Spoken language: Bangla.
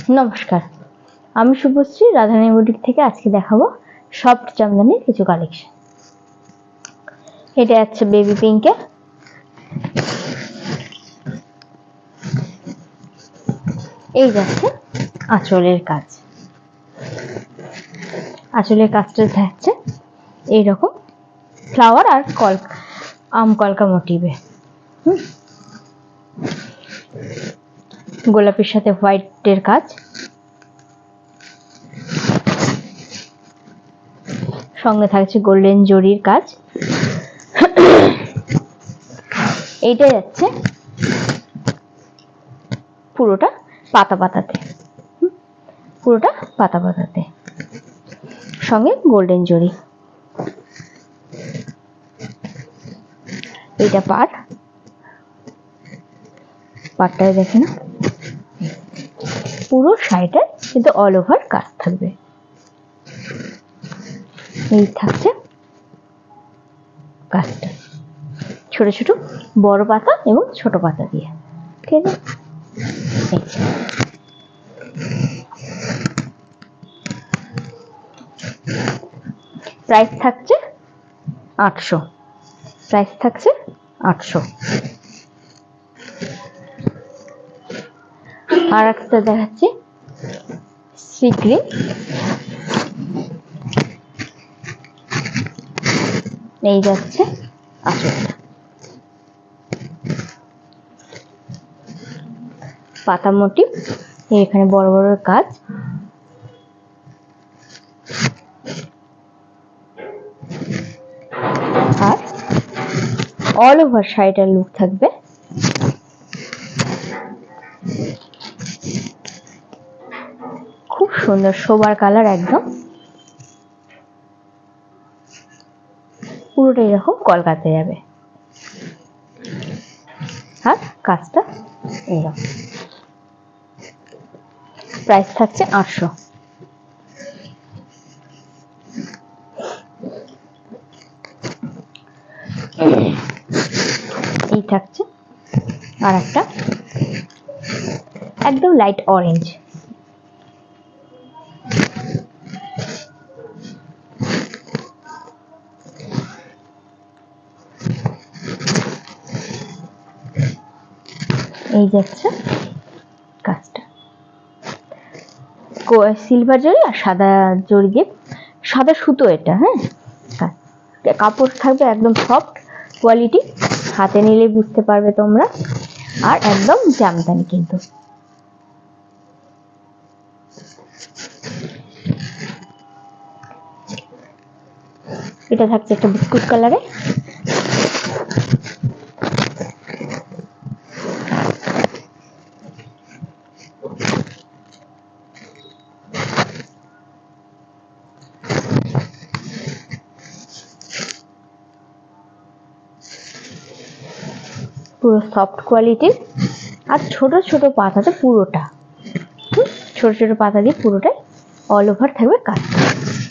নমস্কার, আমি শুভশ্রী রাধারানী বুটিক থেকে আজকে দেখাবো সফট জামদানির কিছু কালেকশন। এটা আছে বেবি পিঙ্কে, এই যাচ্ছে আঁচলের কাজ। আঁচলের কাজটা থাকছে এইরকম ফ্লাওয়ার আর আম কলকা মোটিভে, গোলাপের সাথে হোয়াইটের কাজ, সঙ্গে থাকছে গোল্ডেন জরির কাজ। এইটা যাচ্ছে পুরোটা পাতা পাতাতে, পুরোটা পাতা পাতাতে, সঙ্গে গোল্ডেন জরি। এইটা পাটটায় দেখে না, পুরো শাড়িটা কিন্তু অল ওভার কাজ থাকবে। এই থাকছে কাজটা ছোট ছোট বড় পাতা এবং ছোট পাতা দিয়ে, ঠিক আছে। প্রাইস থাকছে 800, প্রাইস থাকছে 800। আর একটা দেখাচ্ছি সি গ্রিন, এই যাচ্ছে আঁচলটা, পাতা মোটিভ, এখানে বড় বড় কাজ, আর অল ওভার শাড়িটার লুক থাকবে খুব সুন্দর সোবার কালার, একদম পুরোটা এরকম কলকাতে যাবে। আর কাজটা এরকম, প্রাইস থাকছে 800। এই থাকছে আর একটা একদম লাইট অরেঞ্জ, এই যাচ্ছে কাজটা সিলভার জরি আর সাদা জরি দিয়ে, সাদা সুতো এটা, হ্যাঁ। কাপড় থাকবে একদম সফট কোয়ালিটি, হাতে নিলে বুঝতে পারবে তোমরা, আর একদম জামদানি কিন্তু। এটা থাকছে একটা বিস্কুট কালারে, পুরো সফট কোয়ালিটির, আর ছোট ছোট পাতাতে পুরোটা, ছোট ছোট পাতা দিয়ে পুরোটাই অল ওভার থাকবে কাজ।